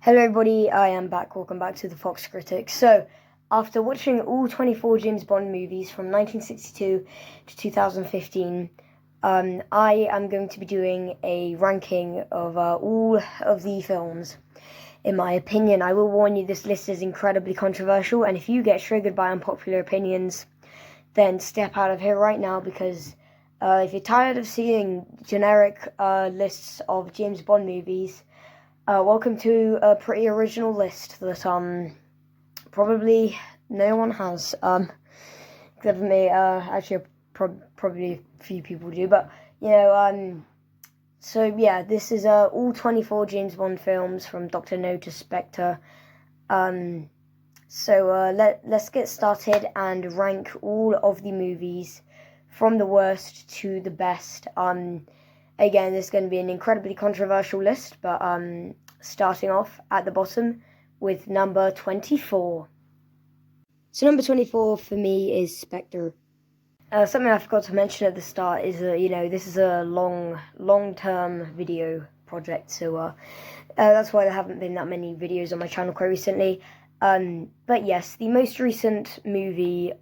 Hello everybody, I am back. Welcome back to the Fox Critic. So, after watching all 24 James Bond movies from 1962 to 2015, I am going to be doing a ranking of all of the films. In my opinion, I will warn you, this list is incredibly controversial, and if you get triggered by unpopular opinions, then step out of here right now, because if you're tired of seeing generic lists of James Bond movies, welcome to a pretty original list that probably no one has, except for me. Actually, probably a few people do, but you know. So yeah, this is all 24 James Bond films from Dr. No to Spectre. Let's get started and rank all of the movies from the worst to the best. Again, this is going to be an incredibly controversial list, but starting off at the bottom with number 24. So number 24 for me is Spectre. Something I forgot to mention at the start is this is a long-term video project, so that's why there haven't been that many videos on my channel quite recently. But yes, the most recent movie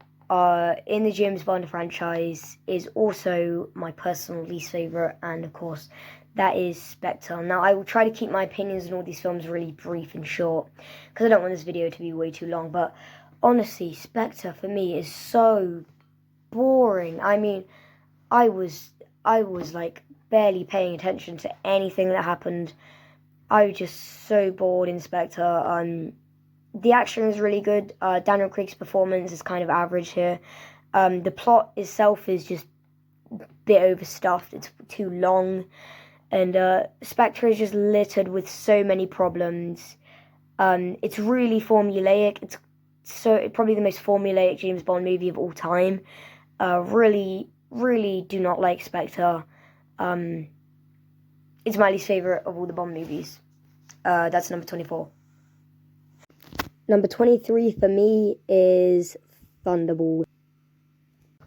in the James Bond franchise is also my personal least favourite, and of course that is Spectre. Now, I will try to keep my opinions on all these films really brief and short, because I don't want this video to be way too long, but honestly, Spectre for me is so boring. I mean, I was like barely paying attention to anything that happened. I was just so bored in Spectre. The action is really good. Daniel Craig's performance is kind of average here. The plot itself is just a bit overstuffed. It's too long. And Spectre is just littered with so many problems. It's really formulaic. It's probably the most formulaic James Bond movie of all time. Really do not like Spectre. It's my least favourite of all the Bond movies. That's number 24. Number 23 for me is Thunderball.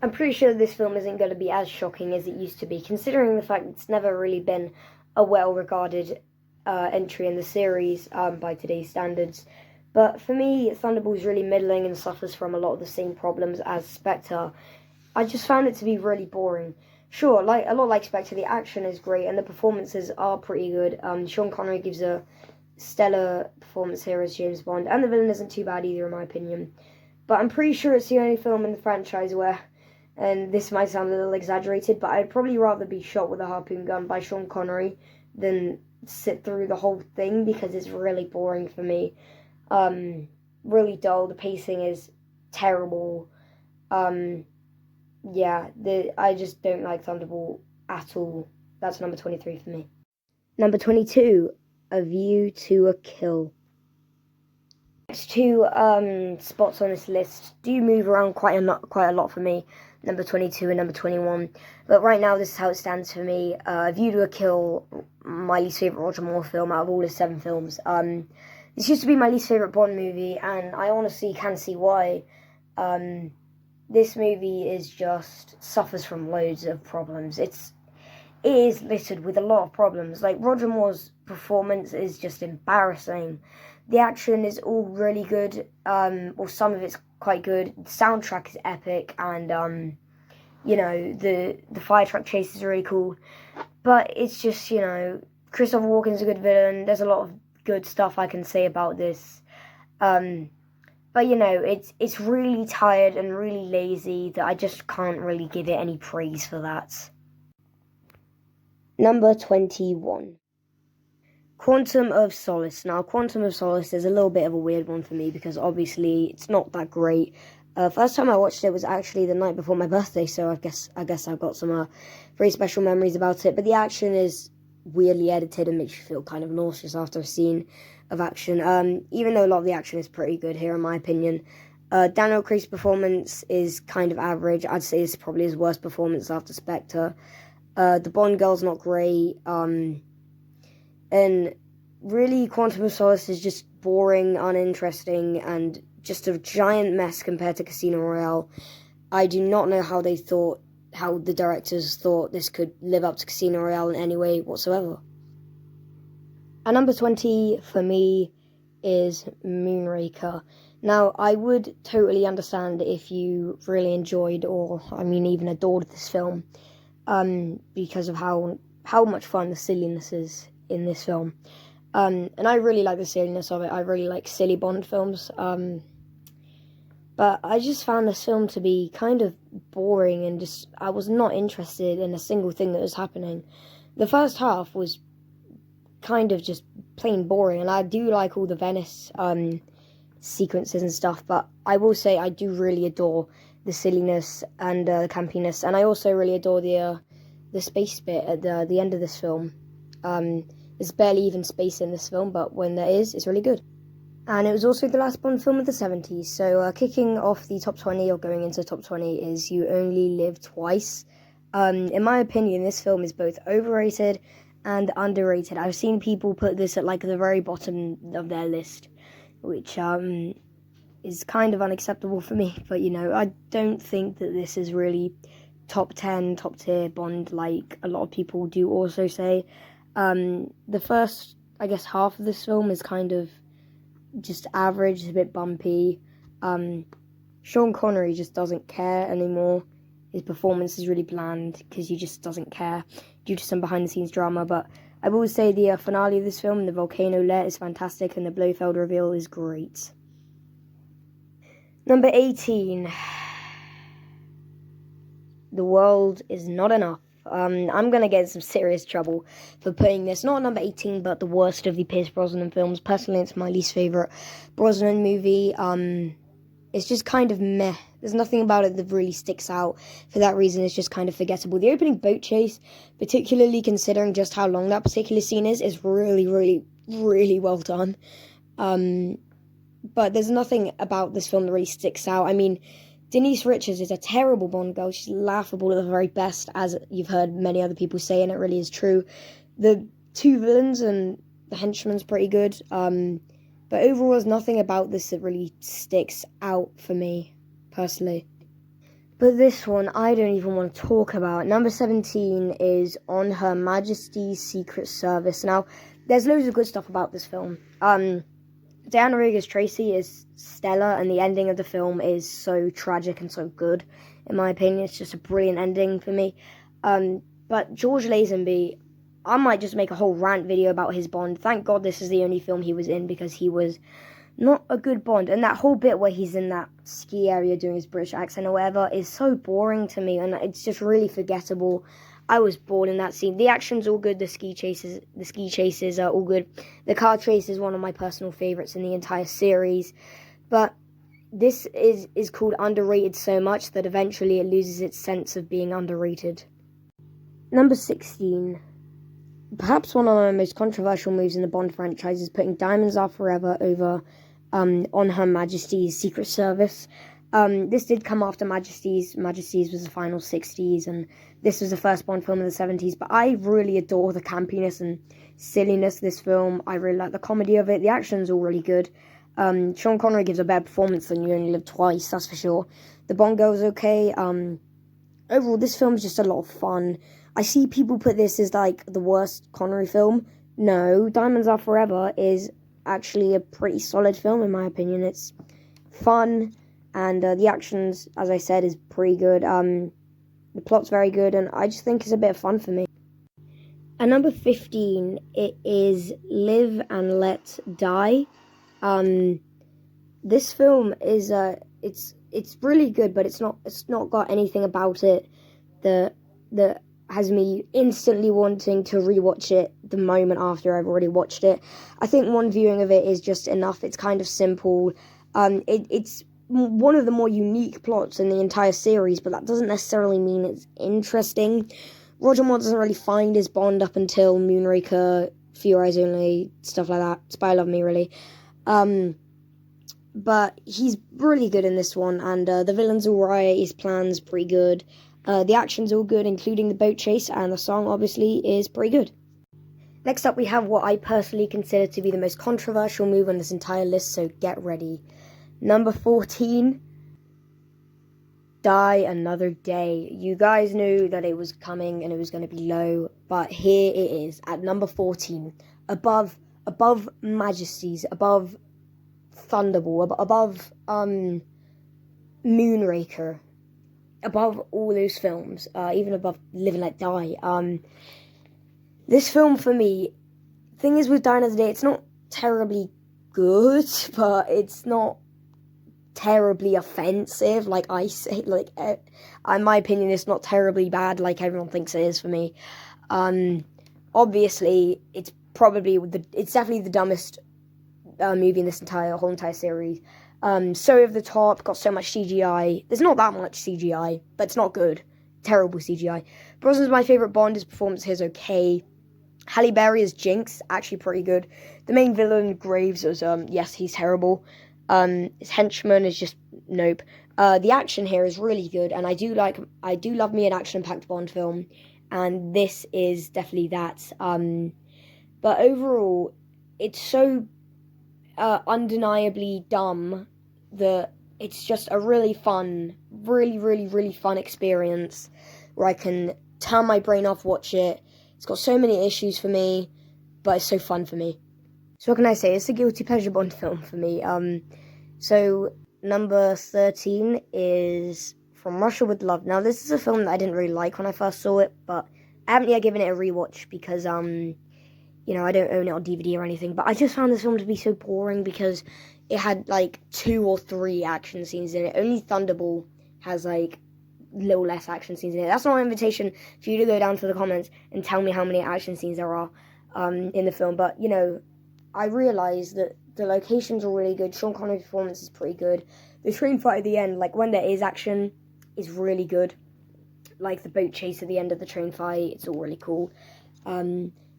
I'm pretty sure this film isn't going to be as shocking as it used to be, considering the fact it's never really been a well-regarded entry in the series by today's standards. But for me, Thunderball is really middling and suffers from a lot of the same problems as Spectre. I just found it to be really boring. Sure, a lot like Spectre, the action is great and the performances are pretty good. Sean Connery gives a stellar performance here as James Bond, and the villain isn't too bad either in my opinion. But I'm pretty sure it's the only film in the franchise where, and this might sound a little exaggerated, but I'd probably rather be shot with a harpoon gun by Sean Connery than sit through the whole thing, because it's really boring for me. Really dull. The pacing is terrible. I just don't like Thunderball at all. That's number 23 for me. Number 22, A View to a Kill. Next two spots on this list do move around quite a lot for me, number 22 and number 21. But right now, this is how it stands for me. A View to a Kill, my least favourite Roger Moore film out of all his 7 films. This used to be my least favourite Bond movie, and I honestly can see why. This movie is just suffers from loads of problems. It is littered with a lot of problems. Like, Roger Moore's performance is just embarrassing. The action is all really good, or some of it's quite good. The soundtrack is epic, and the fire truck chase is really cool. But it's just, Christopher Walken's a good villain. There's a lot of good stuff I can say about this. But it's really tired and really lazy that I just can't really give it any praise for that. Number 21. Quantum of Solace. Now, Quantum of Solace is a little bit of a weird one for me, because obviously it's not that great. First time I watched it was actually the night before my birthday, so I guess I've got some very special memories about it. But the action is weirdly edited and makes you feel kind of nauseous after a scene of action. Even though a lot of the action is pretty good here, in my opinion. Daniel Craig's performance is kind of average. I'd say it's probably his worst performance after Spectre. The Bond girl's not great. And really, Quantum of Solace is just boring, uninteresting, and just a giant mess compared to Casino Royale. I do not know how the directors thought this could live up to Casino Royale in any way whatsoever. At number 20, for me, is Moonraker. Now, I would totally understand if you really enjoyed, or I mean even adored this film, because of how much fun the silliness is in this film. And I really like the silliness of it. I really like silly Bond films. But I just found this film to be kind of boring, and just I was not interested in a single thing that was happening. The first half was kind of just plain boring, and I do like all the Venice sequences and stuff, but I will say I do really adore the silliness and the campiness, and I also really adore the space bit at the end of this film. There's barely even space in this film, but when there is, it's really good. And it was also the last Bond film of the 70s, so kicking off the top 20 or going into the top 20 is You Only Live Twice. In my opinion, this film is both overrated and underrated. I've seen people put this at like the very bottom of their list, which is kind of unacceptable for me. But you know, I don't think that this is really top 10, top tier Bond like a lot of people do also say. The first, I guess, half of this film is kind of just average, it's a bit bumpy. Sean Connery just doesn't care anymore. His performance is really bland because he just doesn't care due to some behind-the-scenes drama. But I will say the finale of this film, the volcano let, is fantastic, and the Blofeld reveal is great. Number 18. The World Is Not Enough. I'm going to get in some serious trouble for putting this, not number 18, but the worst of the Pierce Brosnan films. Personally, it's my least favourite Brosnan movie. It's just kind of meh. There's nothing about it that really sticks out. For that reason, it's just kind of forgettable. The opening boat chase, particularly considering just how long that particular scene is really, really, really well done. But there's nothing about this film that really sticks out. I mean, Denise Richards is a terrible Bond girl. She's laughable at the very best, as you've heard many other people say, and it really is true. The two villains and the henchman's pretty good. But overall, there's nothing about this that really sticks out for me, personally. But this one, I don't even want to talk about. Number 17 is On Her Majesty's Secret Service. Now, there's loads of good stuff about this film. Diana Rigger's Tracy is stellar, and the ending of the film is so tragic and so good. In my opinion, it's just a brilliant ending for me. But George Lazenby, I might just make a whole rant video about his Bond. Thank God this is the only film he was in, because he was not a good Bond. And that whole bit where he's in that ski area doing his British accent or whatever is so boring to me, and it's just really forgettable. I was bored in that scene. The action's all good. The ski chases are all good. The car chase is one of my personal favorites in the entire series. But this is called underrated so much that eventually it loses its sense of being underrated. Number 16. Perhaps one of my most controversial moves in the Bond franchise is putting Diamonds Are Forever over On Her Majesty's Secret Service. This did come after Majesty's. Majesty's was the final 60s, and this was the first Bond film in the 70s. But I really adore the campiness and silliness of this film. I really like the comedy of it. The action's all really good. Sean Connery gives a better performance than You Only Live Twice, that's for sure. The Bond girl's okay. Overall, this film is just a lot of fun. I see people put this as like the worst Connery film. No, Diamonds Are Forever is actually a pretty solid film in my opinion. It's fun. And the actions, as I said, is pretty good. The plot's very good, and I just think it's a bit of fun for me. At number 15, it is Live and Let Die. This film is it's really good, but it's not got anything about it that has me instantly wanting to rewatch it the moment after I've already watched it. I think one viewing of it is just enough. It's kind of simple. It's one of the more unique plots in the entire series, but that doesn't necessarily mean it's interesting. Roger Moore doesn't really find his Bond up until Moonraker, Few Eyes Only, stuff like that. Spy Love Me, really. But he's really good in this one, and the villain's alright, his plan's pretty good. The action's all good, including the boat chase, and the song, obviously, is pretty good. Next up, we have what I personally consider to be the most controversial move on this entire list, so get ready. Number 14, Die Another Day. You guys knew that it was coming and it was going to be low, but here it is at number 14, above Majesties, above Thunderball, above Moonraker, above all those films, even above Live and Let Die. This film for me, thing is with Die Another Day, it's not terribly good, but it's not terribly offensive, like I say. Like, in my opinion, it's not terribly bad, like everyone thinks it is for me. Obviously, it's definitely the dumbest movie in this whole entire series. So over the top, got so much CGI. There's not that much CGI, but it's not good. Terrible CGI. Brosnan's my favourite Bond. His performance here is okay. Halle Berry as Jinx, actually pretty good. The main villain, Graves, was, yes, he's terrible. His henchman is just nope. The action here is really good, and I do love me an action-packed Bond film, and this is definitely that. But overall, it's so undeniably dumb that it's just a really fun, really fun experience where I can turn my brain off, watch it. It's got so many issues for me, but it's so fun for me. So what can I say? It's a guilty pleasure Bond film for me. So number 13 is From Russia with Love. Now, this is a film that I didn't really like when I first saw it, but I haven't yet given it a rewatch because, you know, I don't own it on DVD or anything. But I just found this film to be so boring because it had, like, 2 or 3 action scenes in it. Only Thunderball has, like, little less action scenes in it. That's not an invitation for you to go down to the comments and tell me how many action scenes there are in the film. But, you know, I realised that the locations are really good. Sean Connery's performance is pretty good. The train fight at the end, like, when there is action, is really good. Like, the boat chase at the end of the train fight, it's all really cool.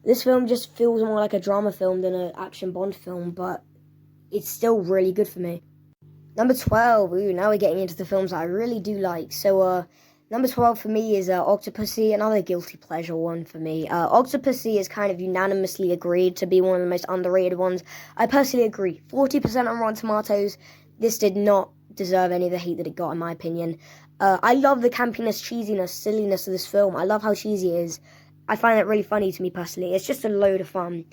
This film just feels more like a drama film than an action Bond film, but it's still really good for me. Number 12, ooh, now we're getting into the films that I really do like. So, number 12 for me is OCTOPUSSY, another guilty pleasure one for me. OCTOPUSSY is kind of unanimously agreed to be one of the most underrated ones. I personally agree. 40% on Rotten Tomatoes. This did not deserve any of the hate that it got, in my opinion. I love the campiness, cheesiness, silliness of this film. I love how cheesy it is. I find that really funny to me personally. It's just a load of fun.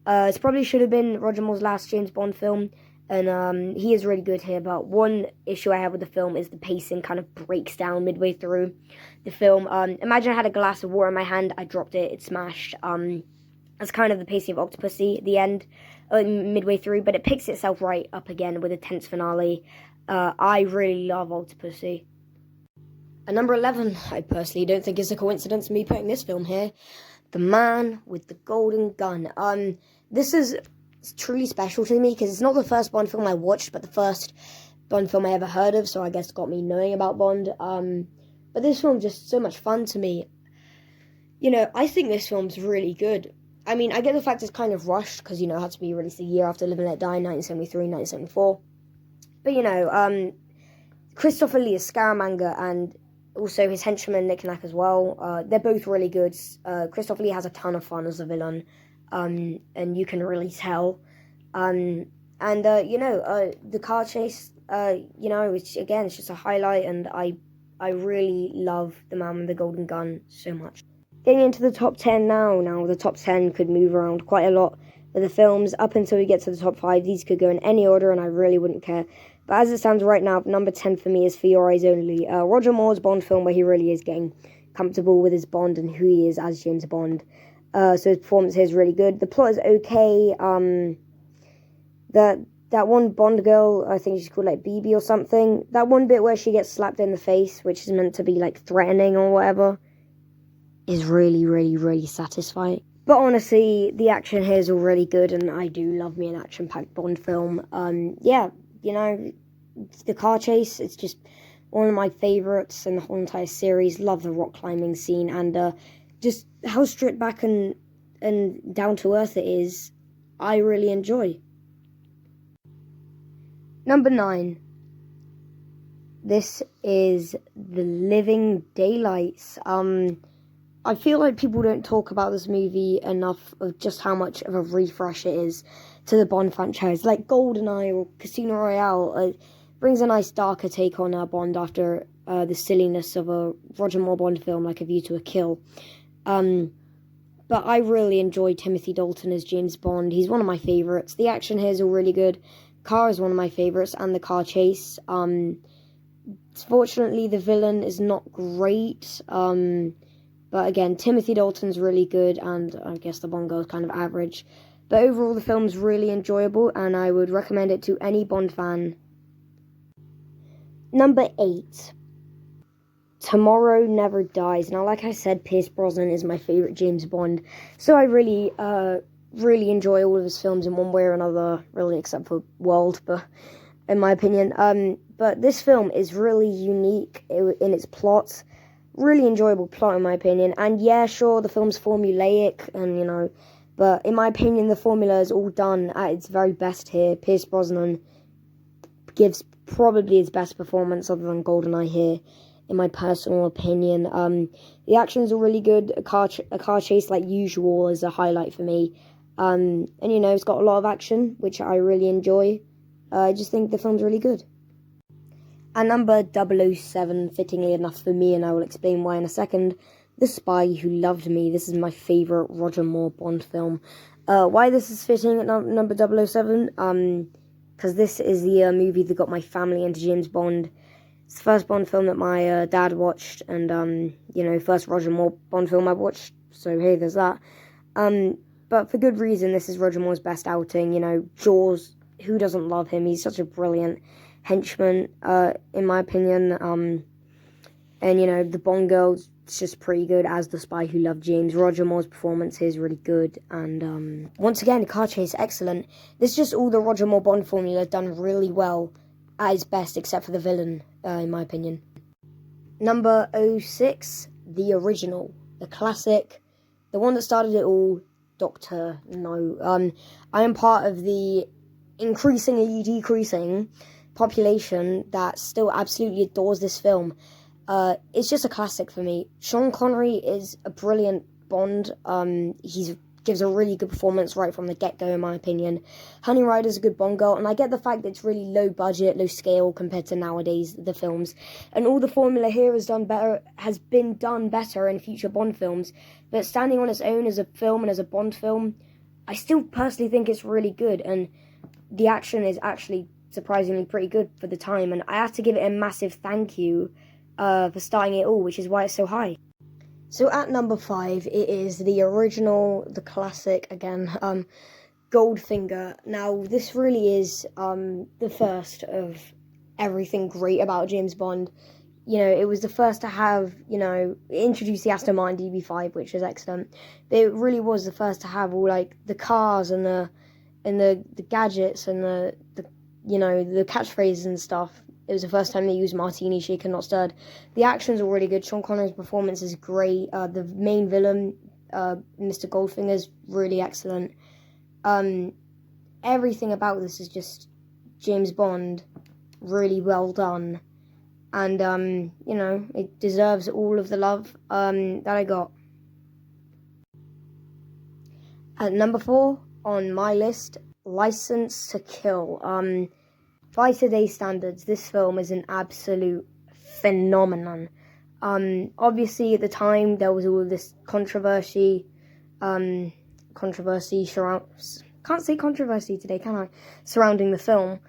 It probably should have been Roger Moore's last James Bond film. And he is really good here, but one issue I have with the film is the pacing kind of breaks down midway through the film. Imagine I had a glass of water in my hand, I dropped it, it smashed. That's kind of the pacing of OCTOPUSSY at the end, midway through, but it picks itself right up again with a tense finale. I really love OCTOPUSSY. And number 11, I personally don't think it's a coincidence me putting this film here. The Man with the Golden Gun. This is truly special to me because it's not the first Bond film I watched, but the first Bond film I ever heard of, so I guess got me knowing about Bond. But this film's just so much fun to me. You know, I think this film's really good. I mean, I get the fact it's kind of rushed because, you know, it had to be released a year after Live and Let Die, 1973, 1974. But, you know, Christopher Lee is Scaramanga, and also his henchman Nick Nack as well. They're both really good. Christopher Lee has a ton of fun as a villain. And you can really tell. You know, the car chase, you know, it's just a highlight, and I really love The Man with the Golden Gun so much. Getting into the top 10 now. Now, the top 10 could move around quite a lot with the films. Up until we get to the top 5, these could go in any order, and I really wouldn't care. But as it stands right now, number 10 for me is For Your Eyes Only. Roger Moore's Bond film where he really is getting comfortable with his Bond and who he is as James Bond. So his performance here is really good. The plot is okay. That one Bond girl, I think she's called like BB or something. That one bit where she gets slapped in the face, which is meant to be like threatening or whatever, is really satisfying. But honestly, the action here is all really good, and I do love me an action-packed Bond film. Yeah, you know, the car chase, it's just one of my favourites in the whole entire series. Love the rock climbing scene, and just how stripped back and down to earth it is, I really enjoy. Number 9. This is The Living Daylights. I feel like people don't talk about this movie enough of just how much of a refresh it is to the Bond franchise. Like GolDeNeyE or Casino Royale brings a nice darker take on Bond after the silliness of a Roger Moore Bond film like A View to a Kill. But I really enjoy Timothy Dalton as James Bond. He's one of my favourites. The action here is all really good. car is one of my favourites, and the car chase. Fortunately, the villain is not great, but again, Timothy Dalton's really good, and I guess the Bond girl is kind of average. But overall, the film's really enjoyable, and I would recommend it to any Bond fan. Number 8. Tomorrow Never Dies. Now, like I said, Pierce Brosnan is my favourite James Bond, so I really enjoy all of his films in one way or another, really, except for World, but in my opinion. But this film is really unique in its plot. Really enjoyable plot, in my opinion. And yeah, sure, the film's formulaic, and but in my opinion, the formula is all done at its very best here. Pierce Brosnan gives probably his best performance other than GolDENEYE here, in my personal opinion. The actions are really good. A car chase, like usual, is a highlight for me. And it's got a lot of action, which I really enjoy. I just think the film's really good. At number 007, fittingly enough for me, and I will explain why in a second, The Spy Who Loved Me. This is my favourite Roger Moore Bond film. Why this is fitting at number 007? Because this is the movie that got my family into James Bond. It's the first Bond film that my dad watched, and, first Roger Moore Bond film I watched, so hey, there's that. But for good reason, this is Roger Moore's best outing. Jaws, who doesn't love him? He's such a brilliant henchman, in my opinion. And the Bond girl's just pretty good as the spy who loved James. Roger Moore's performance is really good, and once again, the car chase, excellent. This is just all the Roger Moore Bond formula done really well at its best, except for the villain, in my opinion. Number 06, the original, the classic, the one that started it all, Dr. No. I am part of the increasingly decreasing population that still absolutely adores this film. It's just a classic for me. Sean Connery is a brilliant Bond. He gives a really good performance right from the get-go, in my opinion. Honey Rider's a good Bond girl, and I get the fact that it's really low budget, low scale compared to nowadays the films. And all the formula here has been done better in future Bond films. But standing on its own as a film and as a Bond film, I still personally think it's really good, and the action is actually surprisingly pretty good for the time, and I have to give it a massive thank you for starting it all, which is why it's so high. So at number 5, it is the original, the classic again, Goldfinger. Now, this really is the first of everything great about James Bond. It was the first to have, introduce the Aston Martin DB5, which is excellent. But it really was the first to have all, the cars and the gadgets and the catchphrases and stuff. It was the first time they used Martini, shaken, not stirred. The actions are really good. Sean Connery's performance is great. The main villain, Mr. Goldfinger, is really excellent. Everything about this is just James Bond, really well done. And, it deserves all of the love that I got. At number 4 on my list, License to Kill. By today's standards, this film is an absolute phenomenon. Obviously, at the time, there was all this controversy can't say controversy today, can I? Surrounding the film.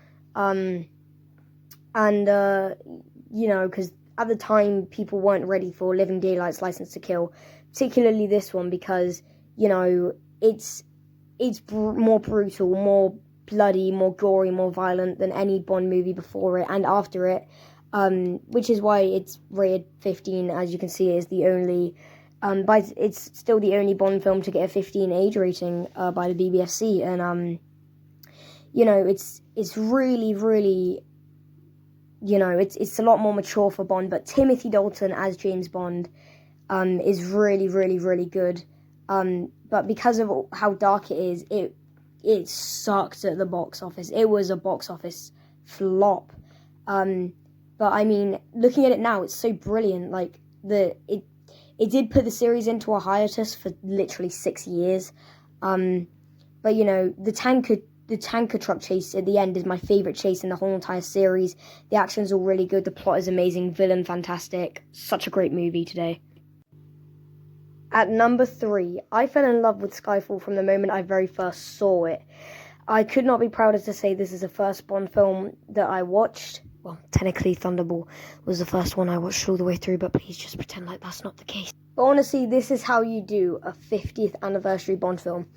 Because at the time, people weren't ready for Living Daylight's License to Kill, particularly this one, because, it's more brutal, more bloody, more gory, more violent than any Bond movie before it and after it, which is why it's rated 15. As you can see, it is the only, but it's still the only Bond film to get a 15 age rating by the BBFC, and it's really, really, it's a lot more mature for Bond. But Timothy Dalton as James Bond is really, really, really good. But because of how dark it is, it sucked at the box office. It was a box office flop. But I mean, looking at it now, it's so brilliant. It did put the series into a hiatus for literally 6 years. But the tanker truck chase at the end is my favourite chase in the whole entire series. The action's all really good. The plot is amazing. Villain fantastic. Such a great movie today. At number 3, I fell in love with Skyfall from the moment I very first saw it. I could not be prouder to say this is the first Bond film that I watched. Well, technically Thunderball was the first one I watched all the way through, but please just pretend like that's not the case. But honestly, this is how you do a 50th anniversary Bond film.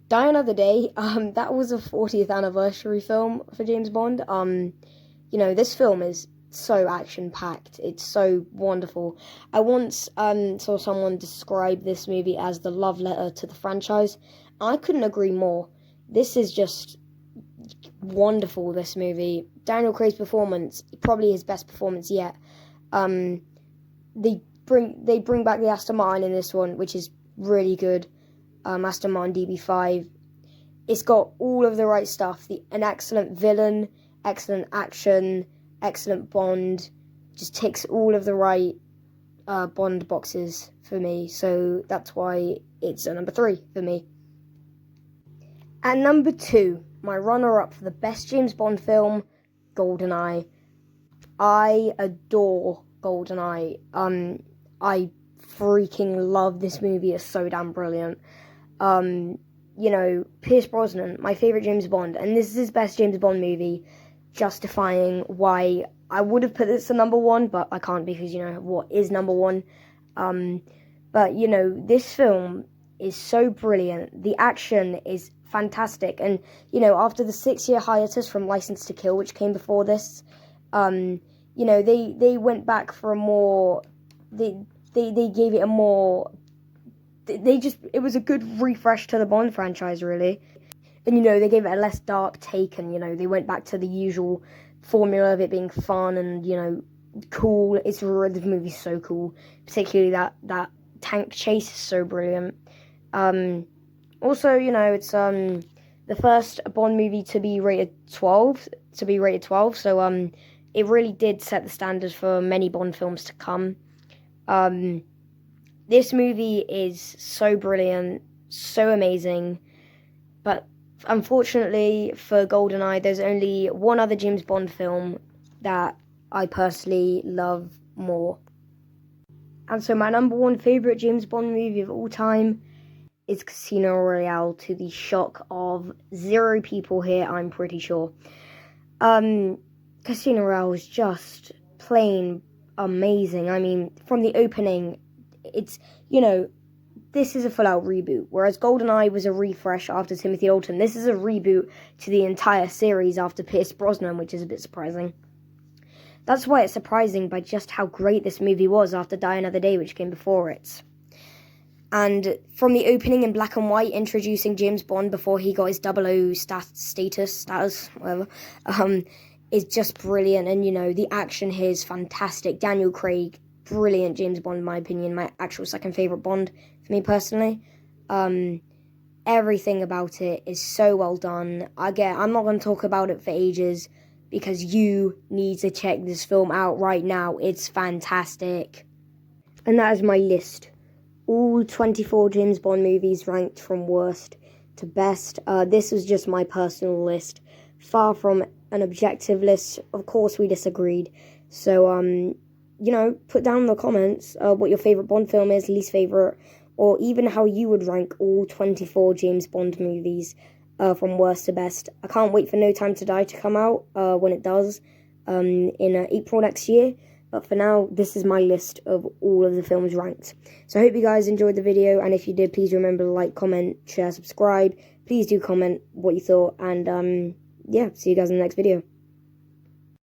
Die Another Day, that was a 40th anniversary film for James Bond. You know, this film is so action-packed. It's so wonderful. I once saw someone describe this movie as the love letter to the franchise. I couldn't agree more. This is just wonderful, this movie. Daniel Craig's performance, probably his best performance yet. They bring back the Aston Martin in this one, which is really good. Aston Martin DB5. It's got all of the right stuff. An excellent villain, excellent action, excellent Bond. Just ticks all of the right Bond boxes for me. So that's why it's a number 3 for me. At number 2, my runner-up for the best James Bond film, GoldenEye. I adore GoldenEye. I freaking love this movie. It's so damn brilliant. You know, Pierce Brosnan, my favourite James Bond, and this is his best James Bond movie, justifying why I would have put this at number 1, but I can't because, you know, what is number 1? But, you know, this film is so brilliant. The action is fantastic, and, you know, after the 6-year hiatus from License to Kill, which came before this, you know, they went back for a more, they gave it a more, it was a good refresh to the Bond franchise, really. And, you know, they gave it a less dark take, and, you know, they went back to the usual formula of it being fun and, you know, cool. The movie's so cool, particularly that tank chase is so brilliant. Also, you know, it's the first Bond movie to be rated 12, so it really did set the standard for many Bond films to come. This movie is so brilliant, so amazing, but unfortunately for GoldenEye, there's only one other James Bond film that I personally love more. And so my number 1 favourite James Bond movie of all time is Casino Royale, to the shock of 0 people here, I'm pretty sure. Casino Royale is just plain amazing. I mean, from the opening, it's, you know, this is a full-out reboot, whereas GoldenEye was a refresh after Timothy Dalton. This is a reboot to the entire series after Pierce Brosnan, which is a bit surprising. That's why it's surprising by just how great this movie was after Die Another Day, which came before it. And from the opening in black and white, introducing James Bond before he got his 00 status, whatever, is just brilliant. And, you know, the action here is fantastic. Daniel Craig, brilliant James Bond, in my opinion. My actual second favourite Bond, for me personally. Everything about it is so well done. I'm not going to talk about it for ages, because you need to check this film out right now. It's fantastic. And that is my list. All 24 James Bond movies ranked from worst to best. This was just my personal list. Far from an objective list. Of course, we disagreed. So, you know, put down in the comments what your favourite Bond film is, least favourite, or even how you would rank all 24 James Bond movies from worst to best. I can't wait for No Time to Die to come out when it does in April next year. But for now, this is my list of all of the films ranked. So I hope you guys enjoyed the video, and if you did, please remember to like, comment, share, subscribe. Please do comment what you thought, and yeah, see you guys in the next video.